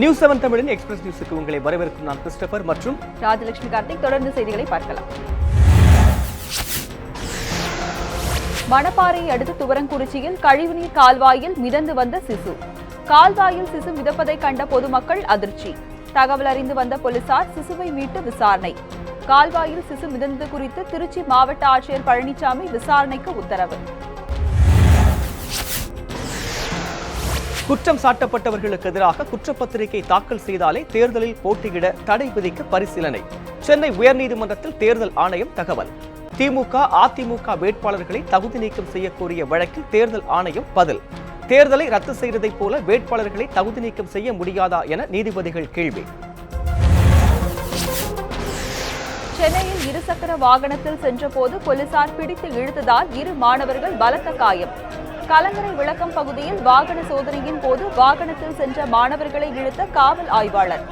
News 7 தமிழின் express நியூஸுக்கு உங்களை வரவேற்கும் நான் கிறிஸ்டபர் மற்றும் ராஜலட்சுமி கார்த்திக். தொடர்ந்து செய்திகளை பார்க்கலாம். மணப்பாறையை அடுத்து துவரங்குறிச்சியில் கழிவுநீர் கால்வாயில் மிதந்து வந்த சிசு. கால்வாயில் சிசு மிதப்பதை கண்ட பொதுமக்கள் அதிர்ச்சி. தகவல் அறிந்து வந்த போலீசார் சிசுவை மீட்டு விசாரணை. கால்வாயில் சிசு மிதந்தது குறித்து திருச்சி மாவட்ட ஆட்சியர் பழனிசாமி விசாரணைக்கு உத்தரவு. குற்றம் சாட்டப்பட்டவர்களுக்கு எதிராக குற்றப்பத்திரிகை தாக்கல் செய்தாலே தேர்தலில் போட்டியிட தடை விதிக்க பரிசீலனை. சென்னை உயர்நீதிமன்றத்தில் தேர்தல் ஆணையம் தகவல். திமுக அதிமுக வேட்பாளர்களை தகுதி நீக்கம் செய்யக்கோரிய வழக்கில் தேர்தல் ஆணையம் பதில். தேர்தலை ரத்து செய்ததைப் போல வேட்பாளர்களை தகுதி நீக்கம் செய்ய முடியாதா என நீதிபதிகள் கேள்வி. சென்னையில் இருசக்கர வாகனத்தில் சென்றபோது போலீசார் பிடித்து இழுத்ததால் 2 மாணவர்கள் பலத்த காயம். கலங்கரை விளக்கம் பகுதியில் வாகன சோதனையின் போது வாகனத்தில் சென்ற மாணவர்களை இழுத்த காவல் ஆய்வாளர்.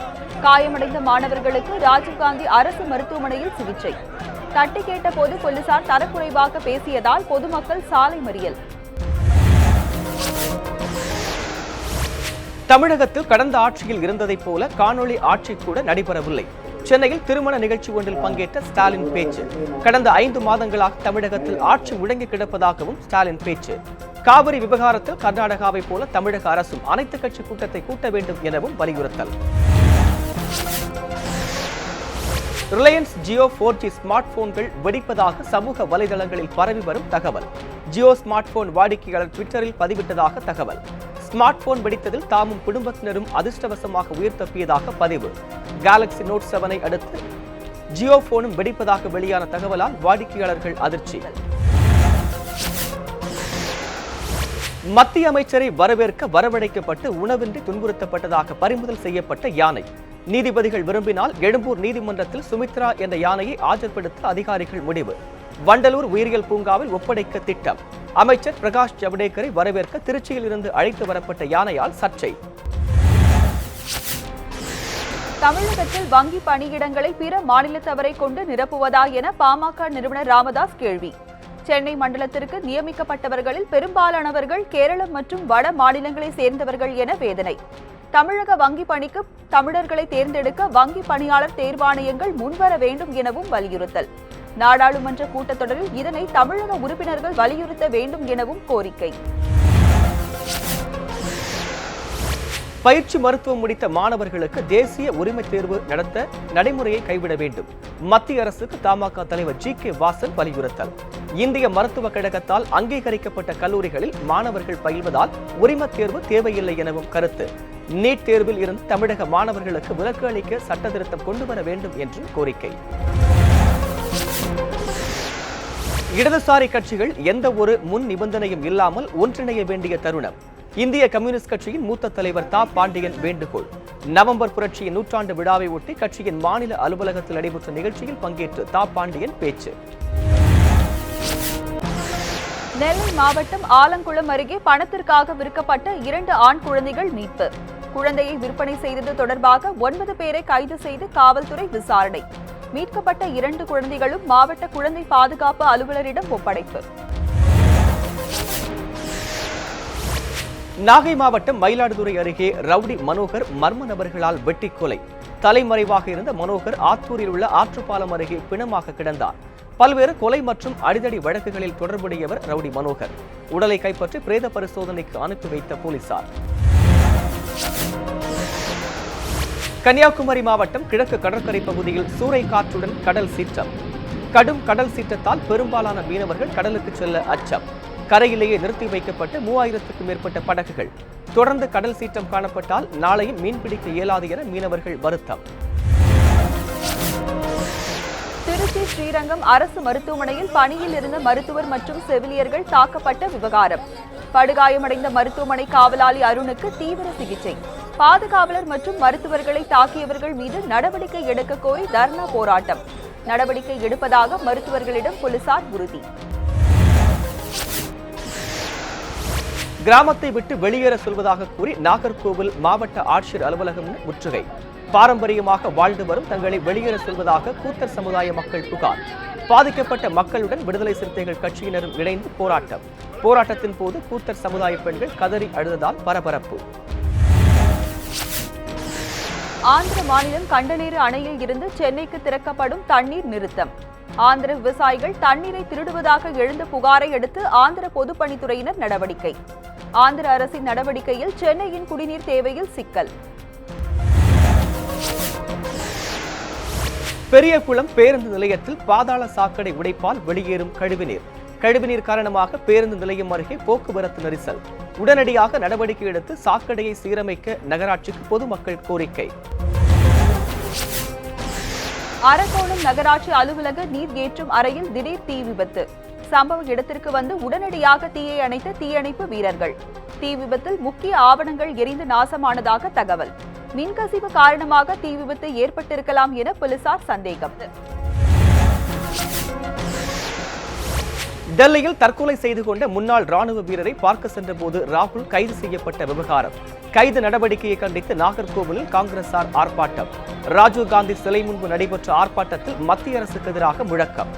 காயமடைந்த மாணவர்களுக்கு ராஜீவ்காந்தி அரசு மருத்துவமனையில் சிகிச்சை. தட்டி கேட்ட போது போலீசார் தரக்குறைவாக பேசியதால் பொதுமக்கள் சாலை மறியல். தமிழகத்தில் கடந்த ஆட்சியில் இருந்ததைப் போல காணொலி ஆட்சி கூட நடைபெறவில்லை. சென்னையில் திருமண நிகழ்ச்சி ஒன்றில் பங்கேற்ற ஸ்டாலின் பேச்சு. கடந்த 5 மாதங்களாக தமிழகத்தில் ஆட்சி முடங்கி கிடப்பதாகவும் ஸ்டாலின் பேச்சு. காவிரி விவகாரத்தில் கர்நாடகாவை போல தமிழக அரசும் அனைத்து கட்சி கூட்டத்தை கூட்ட வேண்டும் எனவும் வலியுறுத்தல். ரிலையன்ஸ் ஜியோ 4G ஸ்மார்ட் போன்கள் வெடிப்பதாக சமூக வலைதளங்களில் பரவி வரும் தகவல். ஜியோ ஸ்மார்ட் போன் வாடிக்கையாளர் ட்விட்டரில் பதிவிட்டதாக தகவல். ஸ்மார்ட் போன் வெடித்ததில் தாமும் குடும்பத்தினரும் அதிர்ஷ்டவசமாக உயிர் தப்பியதாக பதிவு. கேலக்ஸி நோட் 7ஐ அடுத்து ஜியோ போனும் வெடிப்பதாக வெளியான தகவலால் வாடிக்கையாளர்கள் அதிர்ச்சி. மத்திய அமைச்சரை வரவேற்க வரவழைக்கப்பட்டு உணவின்றி துன்புறுத்தப்பட்டதாக பறிமுதல் செய்யப்பட்ட யானை. நீதிபதிகள் விரும்பினால் எழும்பூர் நீதிமன்றத்தில் சுமித்ரா என்ற யானையை ஆஜர்படுத்த அதிகாரிகள் முடிவு. வண்டலூர் உயிரியல் பூங்காவில் ஒப்படைக்க திட்டம். அமைச்சர் பிரகாஷ் ஜவடேகரை வரவேற்க திருச்சியில் இருந்து அழைத்து வரப்பட்ட யானையால் சர்ச்சை. தமிழகத்தில் வங்கி பணியிடங்களை பிற மாநிலத்தவரை கொண்டு நிரப்புவதா என பாமக நிறுவனர் ராமதாஸ் கேள்வி. சென்னை மண்டலத்திற்கு நியமிக்கப்பட்டவர்களில் பெரும்பாலானவர்கள் கேரளம் மற்றும் வட மாநிலங்களை சேர்ந்தவர்கள் என வேதனை. தமிழக வங்கி பணிக்கு தமிழர்களை தேர்ந்தெடுக்க வங்கி பணியாளர் தேர்வாணையங்கள் முன்வர வேண்டும் எனவும் வலியுறுத்தல். நாடாளுமன்ற கூட்டத்தொடரில் இதனை தமிழக உறுப்பினர்கள் வலியுறுத்த வேண்டும் எனவும் கோரிக்கை. பயிற்சி மருத்துவம் முடித்த மாணவர்களுக்கு தேசிய உரிமை தேர்வு நடத்த நடைமுறையை கைவிட வேண்டும். மத்திய அரசுக்கு தமாக தலைவர் GK வாசன் வலியுறுத்தல். இந்திய மருத்துவக் கழகத்தால் அங்கீகரிக்கப்பட்ட கல்லூரிகளில் மாணவர்கள் பயில்வதால் உரிமை தேர்வு தேவையில்லை எனவும் கருத்து. நீட் தேர்வில் இருந்து தமிழக மாணவர்களுக்கு விலக்கு அளிக்க சட்ட திருத்தம் கொண்டுவர வேண்டும் என்றும் கோரிக்கை. இடதுசாரி கட்சிகள் எந்த ஒரு முன் நிபந்தனையும் இல்லாமல் ஒன்றிணைய வேண்டிய தருணம். இந்திய கம்யூனிஸ்ட் கட்சியின் மூத்த தலைவர் தா பாண்டியன் வேண்டுகோள். நவம்பர் புரட்சியின் 100ஆண்டு விழாவை ஒட்டி கட்சியின் மாநில அலுவலகத்தில் நடைபெற்ற நிகழ்ச்சியில் பங்கேற்று தா பாண்டியன் பேச்சு. நெல்லை மாவட்டம் ஆலங்குளம் அருகே பணத்திற்காக விற்கப்பட்ட 2 ஆண் குழந்தைகள் மீட்பு. குழந்தையை விற்பனை செய்தது தொடர்பாக 9 பேரை கைது செய்து காவல்துறை விசாரணை. மீட்கப்பட்ட 2 குழந்தைகளும் மாவட்ட குழந்தை பாதுகாப்பு அலுவலரிடம் ஒப்படைப்பு. நாகை மாவட்டம் மயிலாடுதுறை அருகே ரவுடி மனோகர் மர்ம நபர்களால் வெட்டி கொலை. தலைமறைவாக இருந்த மனோகர் ஆத்தூரில் உள்ள ஆற்றுப்பாலம் அருகே பிணமாக கிடந்தார். பல்வேறு கொலை மற்றும் அடிதடி வழக்குகளில் தொடர்புடையவர் ரவுடி மனோகர். உடலை கைப்பற்றி பிரேத பரிசோதனைக்கு அனுப்பி வைத்த போலீசார். கன்னியாகுமரி மாவட்டம் கிழக்கு கடற்கரை பகுதியில் சூறை காற்றுடன் கடல் சீற்றம். கடும் கடல் சீற்றத்தால் பெரும்பாலான மீனவர்கள் கடலுக்கு செல்ல அச்சம். கரையிலேயே நிறுத்தி வைக்கப்பட்டு 3000க்கும் மேற்பட்ட படகுகள். தொடர்ந்து கடல் சீற்றம் காணப்பட்டால் நாளையும் மீன்பிடிக்க இயலாது என மீனவர்கள் வருத்தம். திருச்சி ஸ்ரீரங்கம் அரசு மருத்துவமனையில் பணியில் இருந்த மருத்துவர் மற்றும் செவிலியர்கள் தாக்கப்பட்ட விவகாரம். படுகாயமடைந்த மருத்துவமனை காவலாளி அருணுக்கு தீவிர சிகிச்சை. பாதுகாவலர் மற்றும் மருத்துவர்களை தாக்கியவர்கள் மீது நடவடிக்கை எடுக்க கோரி தர்ணா போராட்டம். நடவடிக்கை எடுப்பதாக மருத்துவர்களிடம் போலீசார் உறுதி. கிராமத்தை விட்டு வெளியேற சொல்வதாக கூறி நாகர்கோவில் மாவட்ட ஆட்சியர் அலுவலகம் முற்றுகை. பாரம்பரியமாக வாழ்ந்து வரும் தங்களை வெளியேற சொல்வதாக கூத்தர் சமுதாய மக்கள் புகார். பாதிக்கப்பட்ட மக்களுடன் விடுதலை சிறுத்தைகள் கட்சியினரும் இணைந்து போராட்டம். போராட்டத்தின் போது கூத்தர் சமுதாய பெண்கள் கதறி அழுததால் பரபரப்பு. ஆந்திர மாநிலம் கண்டலேறு அணையில் இருந்து சென்னைக்கு திறக்கப்படும் தண்ணீர் நிறுத்தம். ஆந்திர விவசாயிகள் தண்ணீரை திருடுவதாக எழுந்த புகாரை அடுத்து ஆந்திர பொதுப்பணித்துறையினர் நடவடிக்கை. ஆந்திர அரசின் நடவடிக்கையில் சென்னையின் குடிநீர் தேவையில் சிக்கல். பெரியகுளம் பேருந்து நிலையத்தில் பாதாள சாக்கடை உடைப்பால் வெளியேறும் கழிவுநீர். கழிவுநீர் காரணமாக பேருந்து நிலையம் அருகே போக்குவரத்து நெரிசல். உடனடியாக நடவடிக்கை எடுத்து சாக்கடையை சீரமைக்க நகராட்சிக்கு பொதுமக்கள் கோரிக்கை. அரக்கோணம் நகராட்சி அலுவலக நீர் ஏற்றும் அறையில் திடீர் தீ விபத்து. சம்பவ இடத்திற்கு வந்து உடனடியாக தீயை அணைத்த தீயணைப்பு வீரர்கள். தீ விபத்தில் முக்கிய ஆவணங்கள் எரிந்து நாசமானதாக தகவல். மின்கசிவு காரணமாக தீ விபத்து ஏற்பட்டிருக்கலாம் என போலீசார் சந்தேகம். டெல்லியில் தற்கொலை செய்து கொண்ட முன்னாள் ராணுவ வீரரை பார்க்க சென்றபோது ராகுல் கைது செய்யப்பட்ட விவகாரம். கைது நடவடிக்கையை கண்டித்து நாகர்கோவிலில் காங்கிரசார் ஆர்ப்பாட்டம். ராஜீவ்காந்தி சிலை முன்பு நடைபெற்ற ஆர்ப்பாட்டத்தில் மத்திய அரசுக்கு எதிராக முழக்கம்.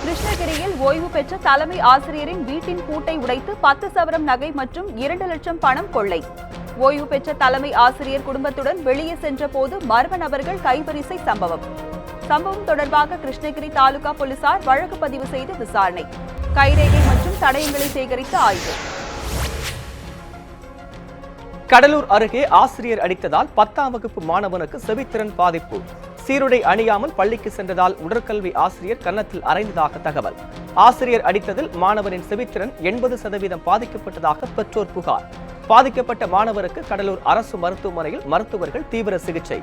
கிருஷ்ணகிரியில் ஓய்வு பெற்ற தலைமை ஆசிரியரின் வீட்டின் பூட்டை உடைத்து 10 சவரம் நகை மற்றும் 2 லட்சம் பணம் கொள்ளை. ஓய்வு பெற்ற தலைமை ஆசிரியர் குடும்பத்துடன் வெளியே சென்ற போது மர்ம நபர்கள் கைவரிசை சம்பவம் தொடர்பாக கிருஷ்ணகிரி தாலுகா போலீசார் வழக்கு பதிவு செய்து விசாரணை. கைரேகை மற்றும் தடயங்களை சேகரித்து ஆய்வு. கடலூர் அருகே ஆசிரியர் அடித்ததால் 10ஆம் வகுப்பு மாணவனுக்கு செவித்திறன் பாதிப்பு. சீருடை அணியாமல் பள்ளிக்கு சென்றதால் உடற்கல்வி ஆசிரியர் கன்னத்தில் அறைந்ததாக தகவல். ஆசிரியர் அடித்ததில் மாணவனின் செவித்திறன் 80% பாதிக்கப்பட்டதாக பெற்றோர் புகார். பாதிக்கப்பட்ட மாணவருக்கு கடலூர் அரசு மருத்துவமனையில் மருத்துவர்கள் தீவிர சிகிச்சை.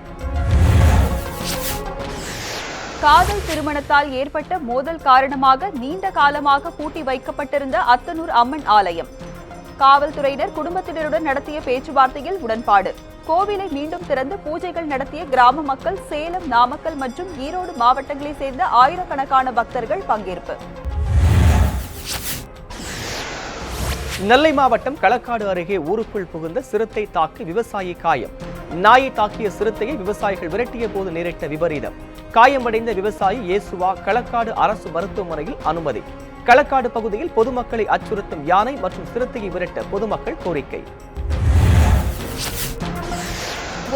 காதல் திருமணத்தால் ஏற்பட்ட மோதல் காரணமாக நீண்ட காலமாக பூட்டி வைக்கப்பட்டிருந்த அத்தனூர் அம்மன் ஆலயம். காவல்துறையினர் குடும்பத்தினருடன் நடத்திய பேச்சுவார்த்தையில் உடன்பாடு. கோவிலை மீண்டும் திறந்து பூஜைகள் நடத்திய கிராம மக்கள். சேலம், நாமக்கல் மற்றும் ஈரோடு மாவட்டங்களைச் சேர்ந்த ஆயிரக்கணக்கான பக்தர்கள் பங்கேற்பு. நெல்லை மாவட்டம் களக்காடு அருகே ஊருக்குள் புகுந்த சிறுத்தை தாக்கி விவசாயி காயம். நாயை தாக்கிய சிறுத்தையை விவசாயிகள் விரட்டிய போது நேரிட்ட விபரீதம். காயமடைந்த விவசாயி இயேசுவா களக்காடு அரசு மருத்துவமனையில் அனுமதி. களக்காடு பகுதியில் பொதுமக்களை அச்சுறுத்தும் யானை மற்றும் சிறுத்தையை விரட்ட பொதுமக்கள் கோரிக்கை.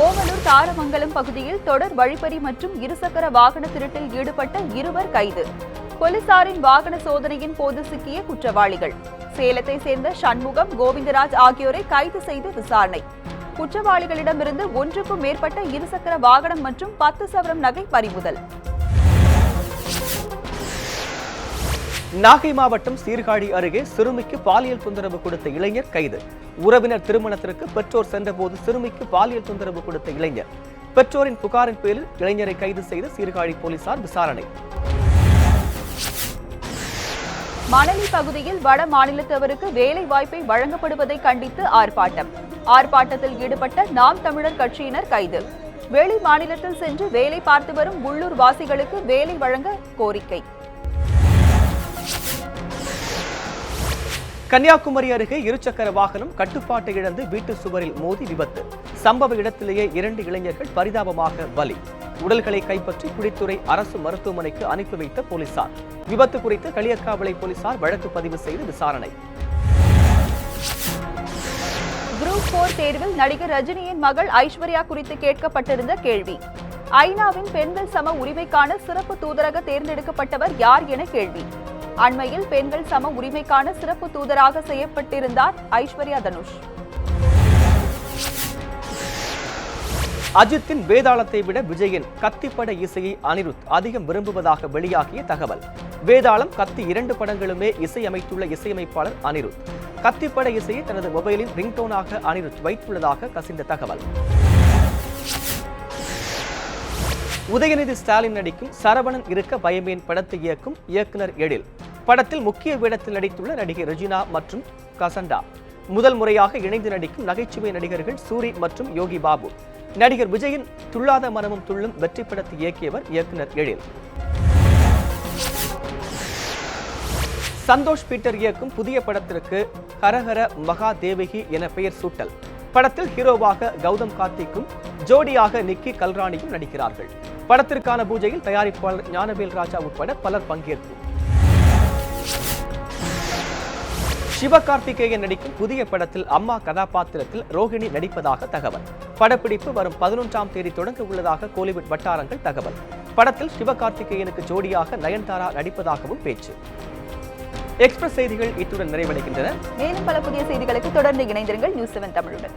ஓமலூர் தாரமங்கலம் பகுதியில் தொடர் வழிப்பறி மற்றும் இருசக்கர வாகன திருட்டில் ஈடுபட்ட 2 கைது. போலீசாரின் வாகன சோதனையின் போது சிக்கிய குற்றவாளிகள். சேலத்தை சேர்ந்த சண்முகம், கோவிந்தராஜ் ஆகியோரை கைது செய்து விசாரணை. குற்றவாளிகளிடமிருந்து 1க்கும் மேற்பட்ட இருசக்கர வாகனம் மற்றும் 10 சவரம் நகை பறிமுதல். நாகை மாவட்டம் சீர்காழி அருகே சிறுமிக்கு பாலியல் தொந்தரவு கொடுத்த இளைஞர் கைது. உறவினர் திருமணத்திற்கு பெற்றோர் சென்றபோது சிறுமிக்கு பாலியல் தொந்தரவு கொடுத்த இளைஞர். பெற்றோரின் புகாரின் பேரில் இளைஞரை கைது செய்து சீர்காழி போலீசார் விசாரணை. மணலி பகுதியில் வட மாநிலத்தவருக்கு வேலை வாய்ப்பை வழங்கப்படுவதை கண்டித்து ஆர்ப்பாட்டம். ஆர்ப்பாட்டத்தில் ஈடுபட்ட நாம் தமிழர் கட்சியினர் கைது. வெளி மாநிலத்தில் சென்று வேலை பார்த்து வரும் உள்ளூர் வாசிகளுக்கு வேலை வழங்க கோரிக்கை. கன்னியாகுமரி அருகே இருசக்கர வாகனம் கட்டுப்பாட்டை இழந்து வீட்டு சுவரில் மோதி விபத்து. சம்பவ இடத்திலேயே 2 இளைஞர்கள் பரிதாபமாக பலி. உடல்களை கைப்பற்றி குடித்துறை அரசு மருத்துவமனைக்கு அனுப்பி வைத்த போலீசார். விபத்து குறித்து களியக்காவிளை போலீசார் வழக்கு பதிவு செய்து விசாரணை. குரூப் 4 தேர்வில் நடிகர் ரஜினியின் மகள் ஐஸ்வர்யா குறித்து கேட்கப்பட்டிருந்த கேள்வி. ஐநாவின் பெண்கள் சம உரிமைக்கான சிறப்பு தூதராக தேர்ந்தெடுக்கப்பட்டவர் யார் என கேள்வி. அண்மையில் பெண்கள் சம உரிமைக்கான சிறப்பு தூதராக செய்யப்பட்டிருந்தார் ஐஸ்வர்யா தனுஷ். அஜித்தின் வேதாளத்தை விட விஜயின் கத்திப்பட இசையை அனிருத் அதிகம் விரும்புவதாக வெளியாகிய தகவல். வேதாளம், கத்தி 2 படங்களுமே இசையமைத்துள்ள இசையமைப்பாளர் அனிருத். கத்திப்பட இசையை தனது மொபைலின் ரிங்டோனாக அனிருத் வைத்துள்ளதாக கசிந்த தகவல். உதயநிதி ஸ்டாலின் நடிக்கும் சரவணன் இருக்க பயமேன் படத்தை இயக்கும் இயக்குனர் எழில். படத்தில் முக்கிய வேடத்தில் நடித்துள்ள நடிகை ரெஜினா மற்றும் கசண்டா. முதல் முறையாக இணைந்து நடிக்கும் நகைச்சுவை நடிகர்கள் சூரி மற்றும் யோகி பாபு. நடிகர் விஜயின் துள்ளாத மனமும் துள்ளும் வெற்றி படத்தை இயக்கியவர் இயக்குனர் எழில். சந்தோஷ் பீட்டர் இயக்கும் புதிய படத்திற்கு ஹரஹர மகா தேவகி என பெயர் சூட்டல். படத்தில் ஹீரோவாக கௌதம் கார்த்திக்கும் ஜோடியாக நிக்கி கல்ராணியும் நடிக்கிறார்கள். படத்திற்கான பூஜையில் தயாரிப்பாளர் ஞானவேல் ராஜா உட்பட பலர் பங்கேற்பு. சிவகார்த்திகேயன் நடிக்கும் புதிய படத்தில் அம்மா கதாபாத்திரத்தில் ரோஹிணி நடிப்பதாக தகவல். படப்பிடிப்பு வரும் 11ஆம் தேதி தொடங்க உள்ளதாக கோலிவுட் வட்டாரங்கள் தகவல். படத்தில் சிவகார்த்திகேயனுக்கு ஜோடியாக நயன்தாரா நடிப்பதாகவும் பேச்சு. எக்ஸ்பிரஸ் செய்திகள் இத்துடன் நிறைவடைகின்றன. மேலும் பல புதிய செய்திகளுக்கு தொடர்ந்து இணைந்திருங்கள் நியூஸ் 7 தமிழுடன்.